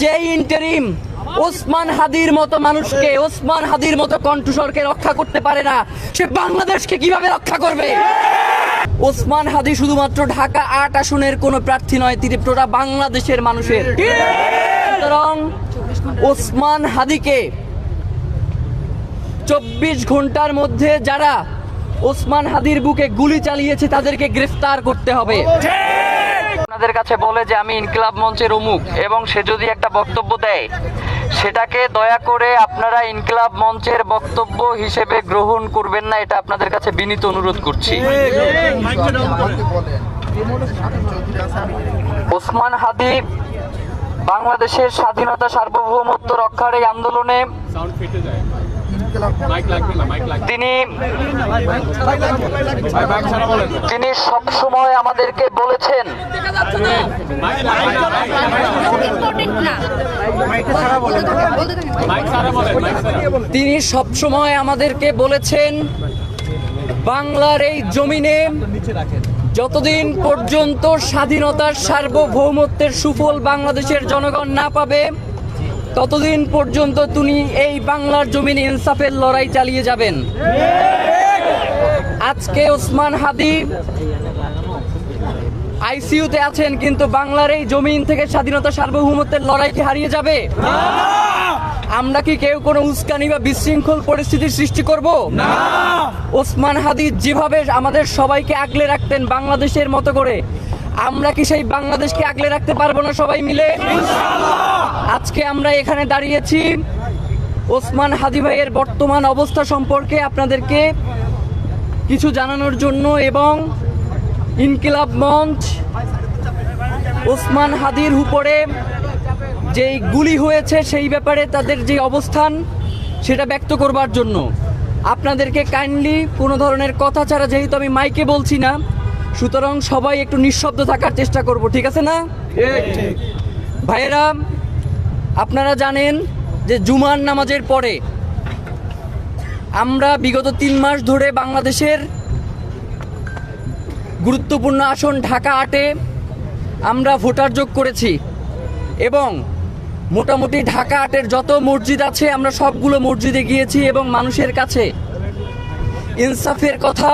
যে ইন্টারিম ওসমান হাদির মতো মানুষকে, ওসমান হাদির মতো কণ্ঠস্বরকে রক্ষা করতে পারে না, সে বাংলাদেশকে কিভাবে রক্ষা করবে? ওসমান হাদি শুধুমাত্র ঢাকা ৮ আসনের কোনো প্রার্থী নয়, তিনি পুরো বাংলাদেশের মানুষের। সুতরাং ওসমান হাদিকে ২৪ ঘন্টার মধ্যে যারা ওসমান হাদির বুকে গুলি চালিয়েছে তাদেরকে গ্রেফতার করতে হবে। আপনাদের কাছে বলে যে আমি ইনকিলাব মঞ্চের অমুক, এবং সে যদি একটা বক্তব্য দেয় সেটাকে দয়া করে আপনারা ইনকিলাব মঞ্চের বক্তব্য হিসেবে গ্রহণ করবেন না, এটা আপনাদের কাছে বিনীত অনুরোধ করছি। ওসমান হাদি বাংলাদেশের স্বাধীনতা সার্বভৌমত্ব রক্ষার এই আন্দোলনে তিনি সবসময় আমাদেরকে বলেছেন, বাংলার এই জমিনে যতদিন পর্যন্ত স্বাধীনতার সার্বভৌমত্বের সুফল বাংলাদেশের জনগণ না পাবে ততদিন পর্যন্ত তিনি এই বাংলার জমিনে ইনসাফের লড়াই চালিয়ে যাবেন। আজকে ওসমান হাদি আইসিইউতে আছেন, কিন্তু বাংলার এই জমিন থেকে স্বাধীনতা সার্বভৌমত্বের লড়াইকে হারিয়ে যাবে? আমরা কি কেউ কোনো উস্কানি বা বিশৃঙ্খল পরিস্থিতির সৃষ্টি করব? না। ওসমান হাদি যেভাবে আমাদের সবাইকে আগলে রাখতেন বাংলাদেশের মতো করে, আমরা কি সেই বাংলাদেশকে আগলে রাখতে পারবো না সবাই মিলে? আজকে আমরা এখানে দাঁড়িয়েছি ওসমান হাদি ভাইয়ের বর্তমান অবস্থা সম্পর্কে আপনাদেরকে কিছু জানানোর জন্য, এবং ইনকিলাব মঞ্চ ওসমান হাদির উপরে যেই গুলি হয়েছে সেই ব্যাপারে তাদের যে অবস্থান সেটা ব্যক্ত করবার জন্য। আপনাদেরকে কাইন্ডলি কোনো ধরনের কথা ছাড়া, যেহেতু আমি মাইকে বলছি না, সুতরাং সবাই একটু নিঃশব্দ থাকার চেষ্টা করব, ঠিক আছে না? ভাইয়েরা, আপনারা জানেন যে জুমার নামাজের পরে আমরা বিগত ৩ মাস ধরে বাংলাদেশের গুরুত্বপূর্ণ আসন ঢাকা ৮-এ আমরা ভোটার যোগ করেছি, এবং মোটামুটি ঢাকা ৮-এর যত মসজিদ আছে আমরা সবগুলো মসজিদে গিয়েছি এবং মানুষের কাছে ইনসাফের কথা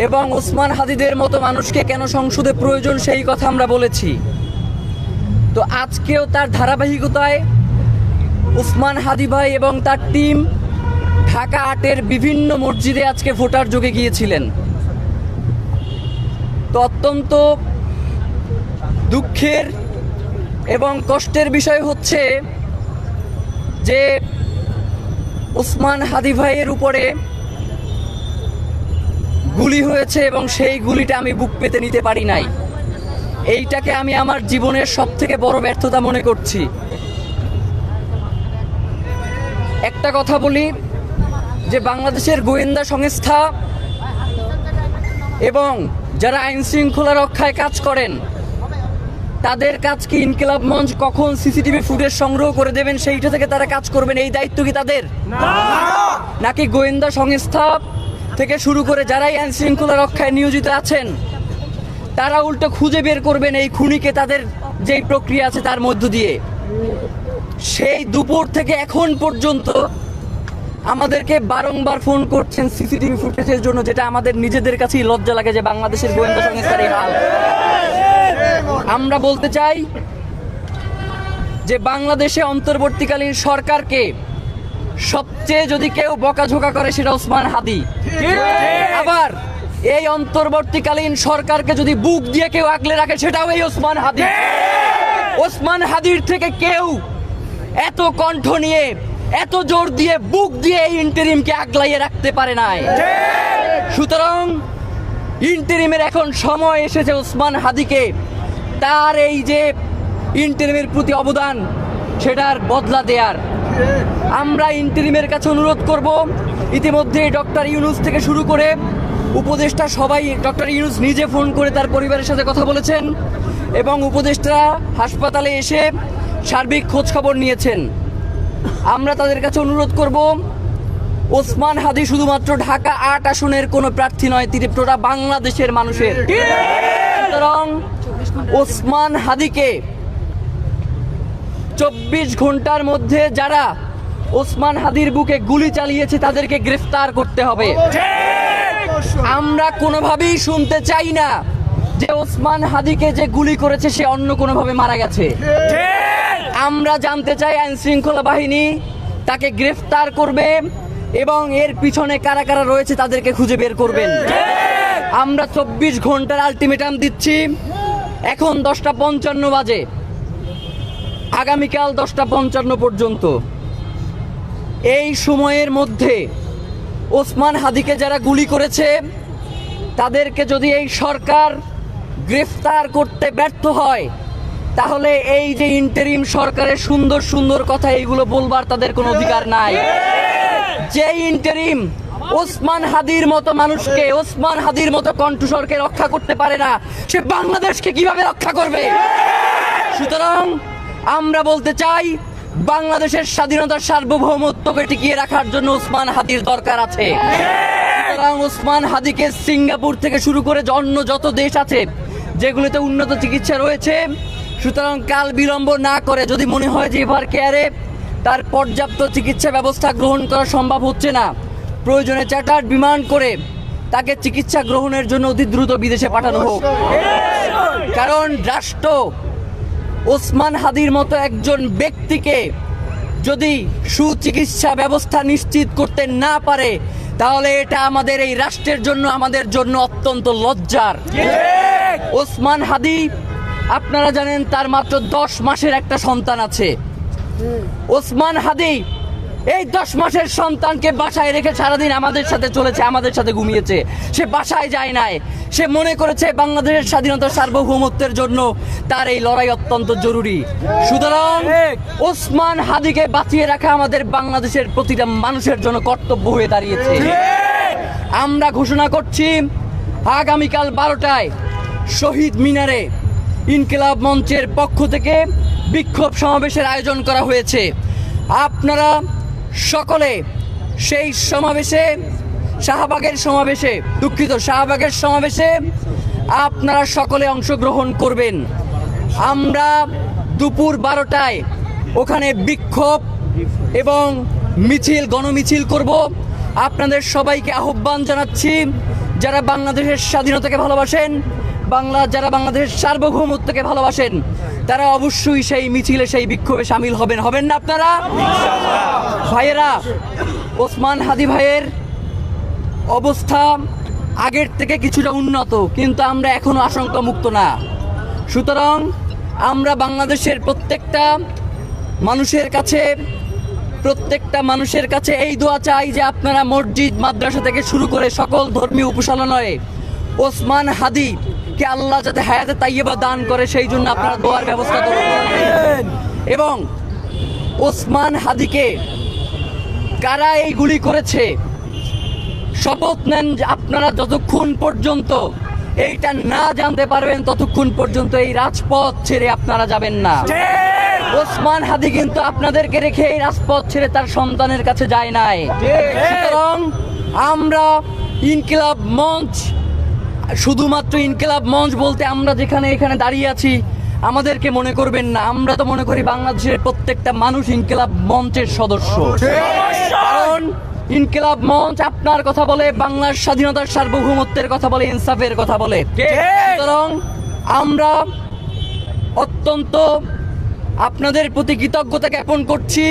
এবং ওসমান হাদিদের মতো মানুষকে কেন সংসদে প্রয়োজন সেই কথা আমরা বলেছি। তো আজকেও তার ধারাবাহিকতায় ওসমান হাদি ভাই এবং তার টিম ঢাকা ৮-এর বিভিন্ন মসজিদে আজকে ভোটার যোগে গিয়েছিলেন। তো অত্যন্ত দুঃখের এবং কষ্টের বিষয় হচ্ছে যে ওসমান হাদি ভাইয়ের উপরে গুলি হয়েছে এবং সেই গুলিটা আমি বুক পেতে নিতে পারি নাই। এইটাকে আমি আমার জীবনের সবথেকে বড় ব্যর্থতা মনে করছি। একটা কথা বলি যে বাংলাদেশের গোয়েন্দা সংস্থা এবং যারা আইন শৃঙ্খলা রক্ষায় কাজ করেন তাদের কাজ কি ইনকিলাব মঞ্চ কখন সিসিটিভি ফুটেজ সংগ্রহ করে দেবেন সেইটা থেকে তারা কাজ করবেন, এই দায়িত্ব কি তাদের? নাকি গোয়েন্দা সংস্থা থেকে শুরু করে যারাই আইন শৃঙ্খলা রক্ষায় নিয়োজিত আছেন তারা উল্টো খুঁজে বের করবেন এই খুনিকে, তাদের যেই প্রক্রিয়া আছে তার মধ্য দিয়ে? সেই দুপুর থেকে এখন পর্যন্ত আমাদেরকে বারংবার ফোন করছেন সিসিটিভি ফুটেজের জন্য, যেটা আমাদের নিজেদের কাছেই লজ্জা লাগে যে বাংলাদেশের গোয়েন্দা সংস্থার এই হাল। আমরা বলতে চাই যে বাংলাদেশে অন্তর্বর্তীকালীন সরকারকে সবচেয়ে যদি কেউ বকাঝোকা করে সেটা ওসমান হাদি। আবার এই অন্তর্বর্তীকালীন সরকারকে যদি বুক দিয়ে কেউ আগলে রাখে সেটাও এই ওসমান হাদি। ওসমান হাদির থেকে কেউ এত কণ্ঠ নিয়ে, এত জোর দিয়ে, বুক দিয়ে এই ইন্টারিমকে আগলাইয়ে রাখতে পারে নাই। সুতরাং ইন্টারিমের এখন সময় এসেছে ওসমান হাদিকে তার এই যে ইন্টারিমের প্রতি অবদান সেটার বদলা দেয়ার। আমরা ইন্টারিমের কাছে অনুরোধ করব, ইতিমধ্যে ডক্টর ইউনূস থেকে শুরু করে উপদেষ্টা সবাই, ডক্টর ইউনূস নিজে ফোন করে তার পরিবারের সাথে কথা বলেছেন এবং উপদেষ্টারা হাসপাতালে এসে সার্বিক খোঁজ খবর নিয়েছেন। আমরা তাদের কাছে অনুরোধ করব, ওসমান হাদি শুধুমাত্র ঢাকা ৮ আসনের কোনো প্রার্থী নয়, তিনি পুরো বাংলাদেশের মানুষের। সুতরাং ওসমান হাদিকে 24 ঘন্টার মধ্যে যারা ওসমান হাদির বুকে গুলি চালিয়েছে তাদেরকে গ্রেফতার করতে হবে। আমরা কোনোভাবেই শুনতে চাই না যে ওসমান হাদিকে যে গুলি করেছে সে অন্য কোনোভাবে মারা গেছে। আমরা জানতে চাই আইন শৃঙ্খলা বাহিনী তাকে গ্রেফতার করবে এবং এর পিছনে কারা কারা রয়েছে তাদেরকে খুঁজে বের করবেন। আমরা 24 ঘন্টার আলটিমেটাম দিচ্ছি। এখন 10:55 বাজে, আগামীকাল 10:55 পর্যন্ত এই সময়ের মধ্যে ওসমান হাদিকে যারা গুলি করেছে তাদেরকে যদি এই সরকার গ্রেফতার করতে ব্যর্থ হয় তাহলে এই যে ইন্টারিম সরকারের সুন্দর সুন্দর কথা এইগুলো বলবার তাদের কোনো অধিকার নাই। যে ইন্টারিম ওসমান হাদির মতো মানুষকে, ওসমান হাদির মতো কণ্ঠস্বরকে রক্ষা করতে পারে না, সে বাংলাদেশকে কিভাবে রক্ষা করবে? সুতরাং আমরা বলতে চাই বাংলাদেশের স্বাধীনতার সার্বভৌমত্বকে টিকিয়ে রাখার জন্য ওসমান হাদির দরকার আছে। সুতরাং ওসমান হাদিকে সিঙ্গাপুর থেকে শুরু করে অন্য যত দেশ আছে যেগুলোতে উন্নত চিকিৎসা রয়েছে, সুতরাং কাল বিলম্ব না করে যদি মনে হয় যে এভার কেয়ারে তার পর্যাপ্ত চিকিৎসা ব্যবস্থা গ্রহণ করা সম্ভব হচ্ছে না, প্রয়োজনে চার্টার্ড বিমান করে তাকে চিকিৎসা গ্রহণের জন্য অতি দ্রুত বিদেশে পাঠানো হোক। কারণ রাষ্ট্র ওসমান হাদির মতো একজন ব্যক্তিকে যদি সুচিকিৎসা ব্যবস্থা নিশ্চিত করতে না পারে তাহলে এটা আমাদের এই রাষ্ট্রের জন্য, আমাদের জন্য অত্যন্ত লজ্জার। ওসমান হাদি আপনারা জানেন তার মাত্র 10 মাসের একটা সন্তান আছে। ওসমান হাদি এই 10 মাসের সন্তানকে বাসায় রেখে সারাদিন আমাদের সাথে চলেছে, আমাদের সাথে ঘুমিয়েছে। সে বাসায় যায় নাই, সে মনে করেছে বাংলাদেশের স্বাধীনতার সার্বভৌমত্বের জন্য তার এই লড়াই অত্যন্ত জরুরি। সুতরাং ওসমান হাদিকে বাঁচিয়ে রাখা আমাদের বাংলাদেশের প্রতিটা মানুষের জন্য কর্তব্য হয়ে দাঁড়িয়েছে। আমরা ঘোষণা করছি আগামীকাল 12টায় শহীদ মিনারে ইনকিলাব মঞ্চের পক্ষ থেকে বিক্ষোভ সমাবেশের আয়োজন করা হয়েছে। আপনারা সকলে সেই সমাবেশে, শাহবাগের সমাবেশে আপনারা সকলে অংশগ্রহণ করবেন। আমরা দুপুর 12টায় ওখানে বিক্ষোভ এবং মিছিল, গণমিছিল করব। আপনাদের সবাইকে আহ্বান জানাচ্ছি, যারা বাংলাদেশের স্বাধীনতাকে ভালোবাসেন, যারা বাংলাদেশের সার্বভৌমত্বকে ভালোবাসেন, তারা অবশ্যই সেই মিছিলে, সেই বিক্ষোভে সামিল হবেন না আপনারা? ভাইয়েরা, ওসমান হাদি ভাইয়ের অবস্থা আগের থেকে কিছুটা উন্নত, কিন্তু আমরা এখনো আশঙ্কা মুক্ত না। সুতরাং আমরা বাংলাদেশের প্রত্যেকটা মানুষের কাছে এই দোয়া চাই যে আপনারা মসজিদ, মাদ্রাসা থেকে শুরু করে সকল ধর্মীয় উপাসনালয়ে ওসমান হাদিকে আল্লাহ যাতে হায়াতে তাইয়্যিবা দান করে সেই জন্য আপনারা দোয়ার ব্যবস্থা করবেন। এবং ওসমান হাদিকে কারা এই গুলি করেছে শপথ নেন যে আপনারা যতক্ষণ পর্যন্ত এইটা না জানতে পারবেন ততক্ষণ পর্যন্ত এই রাজপথ ছেড়ে আপনারা যাবেন না। ওসমান হাদি কিন্তু আপনাদেরকে রেখে এই রাজপথ ছেড়ে তার সন্তানের কাছে যায় নাই। সুতরাং আমরা ইনকিলাব মঞ্চ, শুধুমাত্র ইনকিলাব মঞ্চ বলতে আমরা যেখানে এখানে দাঁড়িয়ে আছি আমাদেরকে মনে করবেন না, আমরা তো মনে করি বাংলাদেশের প্রত্যেকটা মানুষ ইনকিলাব মঞ্চের সদস্য। কারণ ইনকিলাব মঞ্চ আপনার কথা বলে, বাংলার স্বাধীনতার সার্বভৌমত্বের কথা বলে, ইনসাফের কথা বলে। সুতরাং আমরা অত্যন্ত আপনাদের প্রতি কৃতজ্ঞতা জ্ঞাপন করছি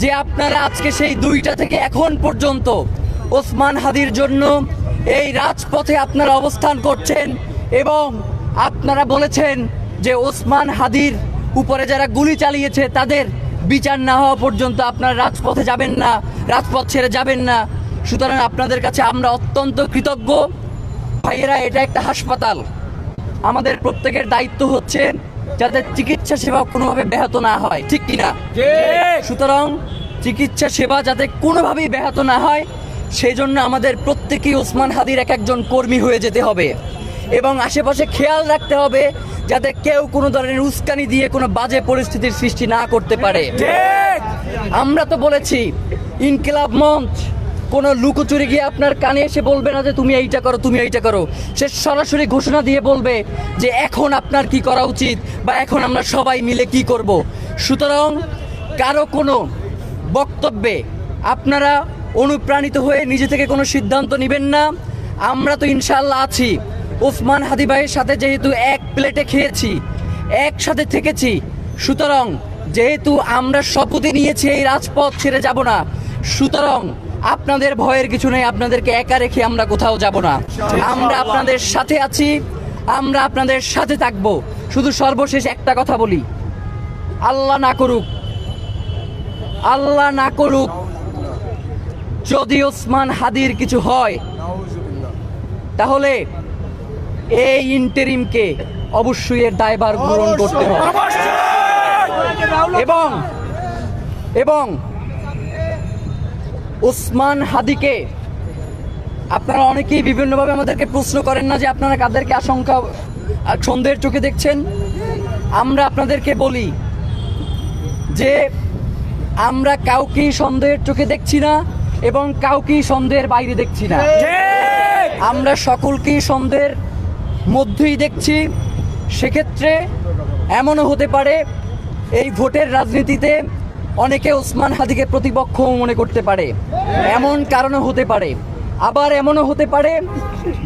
যে আপনারা আজকে সেই 2টা থেকে এখন পর্যন্ত ওসমান হাদির জন্য এই রাজপথে আপনারা অবস্থান করছেন এবং আপনারা বলেছেন যে ওসমান হাদির উপরে যারা গুলি চালিয়েছে তাদের বিচার না হওয়া পর্যন্ত আপনারা রাজপথে যাবেন না, রাজপথ ছেড়ে যাবেন না। সুতরাং আপনাদের কাছে আমরা অত্যন্ত কৃতজ্ঞ। ভাইয়েরা, এটা একটা হাসপাতাল, আমাদের প্রত্যেকের দায়িত্ব হচ্ছে যাতে চিকিৎসা সেবা কোনোভাবে ব্যাহত না হয়, ঠিক কিনা? সুতরাং চিকিৎসা সেবা যাতে কোনোভাবেই ব্যাহত না হয় সেই জন্য আমাদের প্রত্যেকেই ওসমান হাদির একজন কর্মী হয়ে যেতে হবে এবং আশেপাশে খেয়াল রাখতে হবে যাতে কেউ কোনো ধরনের উস্কানি দিয়ে কোনো বাজে পরিস্থিতির সৃষ্টি না করতে পারে। আমরা তো বলেছি ইনকিলাব মঞ্চ কোনো লুকোচুরি গিয়ে আপনার কানে এসে বলবে না যে তুমি এইটা করো, তুমি এইটা করো। সে সরাসরি ঘোষণা দিয়ে বলবে যে এখন আপনার কি করা উচিত বা এখন আমরা সবাই মিলে কি করব। সুতরাং কারো কোনো বক্তব্যে আপনারা অনুপ্রাণিত হয়ে নিজে থেকে কোনো সিদ্ধান্ত নেবেন না। আমরা তো ইনশাআল্লাহ আছি। ওসমান হাদি ভাইয়ের সাথে যেহেতু এক প্লেটে খেয়েছি, একসাথে থেকেছি, সুতরাং যেহেতু আমরা শপথে নিয়েছি এই রাজপথ ছেড়ে যাব না, সুতরাং আপনাদের ভয়ের কিছু নেই। আপনাদেরকে একা রেখে আমরা কোথাও যাব না। আমরা আপনাদের সাথে আছি, আমরা আপনাদের সাথে থাকব। শুধু সর্বশেষ একটা কথা বলি, আল্লাহ না করুক যদি ওসমান হাদির কিছু হয়, তাহলে এই ইন্টারিমকে অবশ্যই এর দায়ভার গ্রহণ করতে হবে। এবং ওসমান হাদিকে আপনারা অনেকেই বিভিন্নভাবে আমাদেরকে প্রশ্ন করেন না যে আপনারা কাদেরকে আশঙ্কা সন্দেহের চোখে দেখছেন। আমরা আপনাদেরকে বলি যে আমরা কাউকেই সন্দেহের চোখে দেখছি না এবং কাউকেই সন্দেহের বাইরে দেখছি না। আমরা সকলকেই সন্দেহের মধ্যেই দেখছি। সেক্ষেত্রে এমনও হতে পারে এই ভোটের রাজনীতিতে অনেকে ওসমান হাদিকে প্রতিপক্ষ মনে করতে পারে, এমন কারণও হতে পারে। আবার এমনও হতে পারে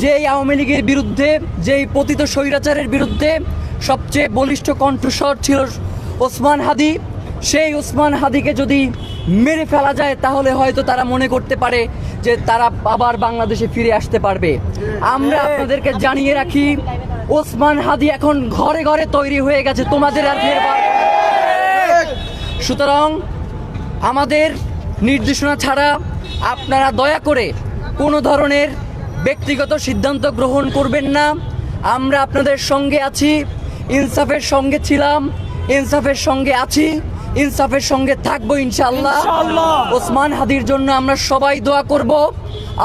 যে এই আওয়ামী লীগের বিরুদ্ধে, যেই পতিত স্বৈরাচারের বিরুদ্ধে সবচেয়ে বলিষ্ঠ কণ্ঠস্বর ছিল ওসমান হাদি, সেই ওসমান হাদিকে যদি মেরে ফেলা যায় তাহলে হয়তো তারা মনে করতে পারে যে তারা আবার বাংলাদেশে ফিরে আসতে পারবে। আমরা আপনাদেরকে জানিয়ে রাখি, ওসমান হাদি এখন ঘরে ঘরে তৈরি হয়ে গেছে, তোমাদের আর ফের সুতরাং আমাদের নির্দেশনা ছাড়া আপনারা দয়া করে কোনো ধরনের ব্যক্তিগত সিদ্ধান্ত গ্রহণ করবেন না। আমরা আপনাদের সঙ্গে আছি, ইনসাফের সঙ্গে ছিলাম, ইনসাফের সঙ্গে আছি, ইনসাফের সঙ্গে থাকবো ইনশাআল্লাহ। ওসমান হাদির জন্য আমরা সবাই দোয়া করব,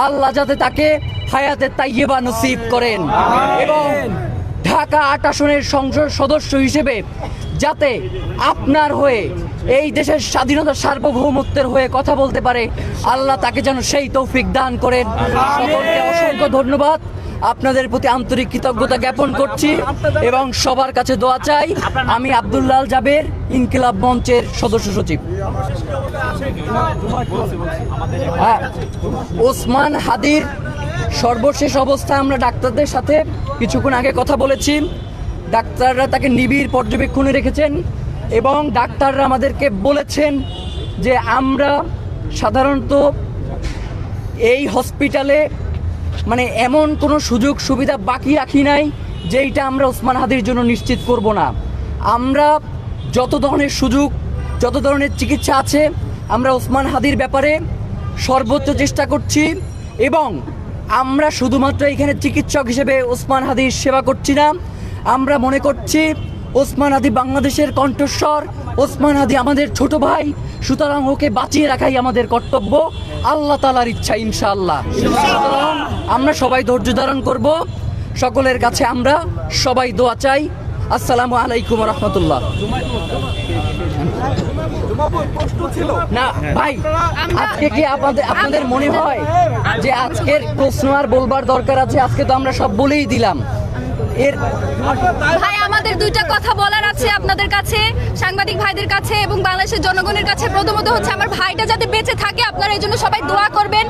আল্লাহ যাতে তাকে হায়াতে তাইয়্যিবা নসিব করেন এবং ঢাকা ৮ আসনের সংসদ সদস্য হিসেবে যাতে আপনার হয়ে এই দেশের স্বাধীনতা সার্বভৌমত্বের হয়ে কথা বলতে পারে, আল্লাহ তাকে যেন সেই তৌফিক দান করেন। সকলকে অসংখ্য ধন্যবাদ, আপনাদের প্রতি আন্তরিক কৃতজ্ঞতা জ্ঞাপন করছি এবং সবার কাছে দোয়া চাই। আমি আব্দুল্লাহ আল জাবের, ইনকিলাব মঞ্চের সদস্য সচিব। ওসমান হাদির সর্বশেষ অবস্থা আমরা ডাক্তারদের সাথে কিছুক্ষণ আগে কথা বলেছি। ডাক্তাররা তাকে নিবিড় পর্যবেক্ষণে রেখেছেন এবং ডাক্তাররা আমাদেরকে বলেছেন যে আমরা সাধারণত এই হসপিটালে মানে এমন কোনো সুযোগ সুবিধা বাকি রাখি নাই যেইটা আমরা ওসমান হাদির জন্য নিশ্চিত করব না। আমরা যত ধরনের সুযোগ, যত ধরনের চিকিৎসা আছে, আমরা ওসমান হাদির ব্যাপারে সর্বোচ্চ চেষ্টা করছি এবং আমরা শুধুমাত্র এখানে চিকিৎসক হিসেবে ওসমান হাদির সেবা করছি না। আমরা মনে করছি ওসমান হাদি বাংলাদেশের কণ্ঠস্বর, ওসমান হাদি আমাদের ছোট ভাই, সুতরাং ওকে বাঁচিয়ে রাখাই আমাদের কর্তব্য, আল্লাহ তাআলার ইচ্ছা ইনশাআল্লাহ। সুতরাং আমরা সবাই ধৈর্য ধারণ করব। সকলের কাছে আমরা সবাই দোয়া চাই। আসসালামু আলাইকুম ওয়া রাহমাতুল্লাহ। না ভাই, আজকে কি আপনাদের মনে হয় যে আজকের প্রশ্ন আর বলবার দরকার আছে? আজকে তো আমরা সব বলেই দিলাম। ভাই, আমাদের দুইটা কথা বলার আছে আপনাদের কাছে, সাংবাদিক ভাইদের কাছে এবং বাংলাদেশের জনগণের কাছে। প্রথমত হচ্ছে আমার ভাইটা যাতে বেঁচে থাকে, আপনারা এই জন্য সবাই দোয়া করবেন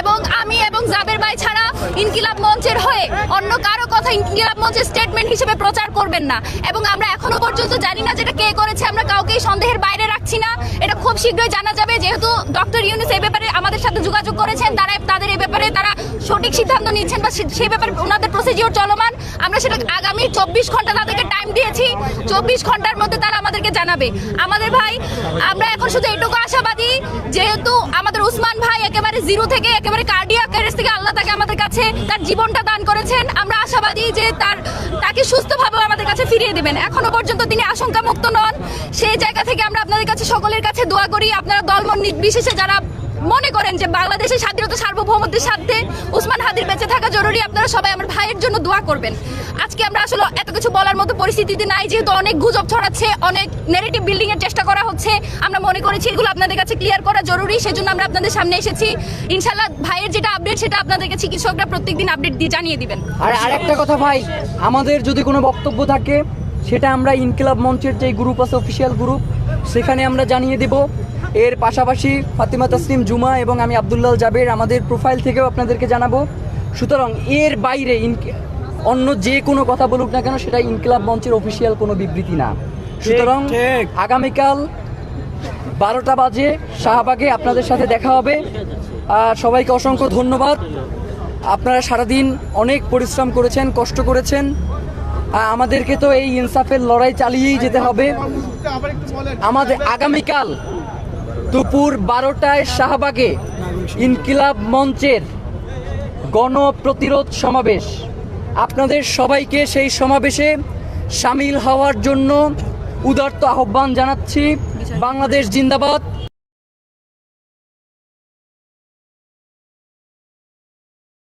এবং আমি এবং জাবের ভাই ছাড়া ইনকিলাব মঞ্চের হয়ে অন্য কারো কথা ইনকিলাব মঞ্চের স্টেটমেন্ট হিসেবে প্রচার করবেন না। এবং আমরা এখনো পর্যন্ত জানি না যেটা কে করেছে, আমরা কাউকেই সন্দেহের বাইরে রাখছি না। এটা খুব শীঘ্রই জানা যাবে, যেহেতু ডক্টর ইউনূস এই ব্যাপারে আমাদের সাথে যোগাযোগ করেছেন, তাদের এই ব্যাপারে তারা সঠিক সিদ্ধান্ত নিচ্ছেন বা সেই ব্যাপারে ওনাদের প্রসিডিওর চলমান। আমরা সেটা আগামী 24 ঘন্টা তাদেরকে টাইম দিয়েছি, 24 ঘন্টার মধ্যে তারা আমাদেরকে জানাবে। আমাদের ভাই, আমরা এখন শুধু এইটুকু আশাবাদী, যেহেতু আমাদের উসমান ভাই একেবারে জিরো থেকে, একেবারে কার্ডিয়াক অ্যারেস্ট থেকে আল্লাহ তাকে আমাদের কাছে তার জীবনটা দান করেছেন। আমরা আশাবাদী যে তাকে সুস্থভাবে আমাদের কাছে ফিরিয়ে দেবেন। এখনো পর্যন্ত তিনি আশঙ্কা মুক্ত নন। সেই জায়গা থেকে আমরা আপনাদের কাছে সকলের কাছে দোয়া করি, আপনারা দলমত নির্বিশেষে যারা মনে করেন যে বাংলাদেশের স্বাধীনতা সার্বভৌমত্বের সাথে উসমান হাদির বেঁচে থাকা জরুরি, আপনারা সবাই আমার ভাইয়ের জন্য দোয়া করবেন। আজকে আমরা আসলে এত কিছু বলার মতো পরিস্থিতিতে নাই, যেহেতু অনেক গুজব ছড়াচ্ছে, অনেক নেগেটিভ বিল্ডিং এর চেষ্টা করা হচ্ছে। আমরা মনে করেছি এগুলো আপনাদের কাছে ক্লিয়ার করা জরুরি, সেজন্য আমরা আপনাদের সামনে এসেছি। ইনশাআল্লাহ ভাইয়ের যেটা আপডেট সেটা আপনাদেরকে চিকিৎসকরা প্রত্যেকদিন আপডেট দিয়ে জানিয়ে দিবেন। আর আরেকটা কথা ভাই, আমাদের যদি কোনো বক্তব্য থাকে সেটা আমরা ইনকিলাব মঞ্চের যে গ্রুপ আছে, অফিসিয়াল গ্রুপ, সেখানে আমরা জানিয়ে দেব। এর পাশাপাশি ফাতিমা তাসনিম জুমা এবং আমি আব্দুল্লাহ জাবের আমাদের প্রোফাইল থেকেও আপনাদেরকে জানাবো। সুতরাং এর বাইরে অন্য যে কোনো কথা বলুক না কেন, সেটা ইনকিলাব মঞ্চের অফিসিয়াল কোনো বিবৃতি না। সুতরাং আগামীকাল 12টা বাজে শাহবাগে আপনাদের সাথে দেখা হবে। আর সবাইকে অসংখ্য ধন্যবাদ। আপনারা সারাদিন অনেক পরিশ্রম করেছেন, কষ্ট করেছেন। আমাদেরকে তো এই ইনসাফের লড়াই চালিয়েই যেতে হবে। আমাদের আগামীকাল দুপুর 12টায় শাহবাগে ইনকিলাব মঞ্চের গণপ্রতিরোধ সমাবেশ। আপনাদের সবাইকে সেই সমাবেশে সামিল হওয়ার জন্য উদারত আহ্বান জানাচ্ছি। বাংলাদেশ জিন্দাবাদ।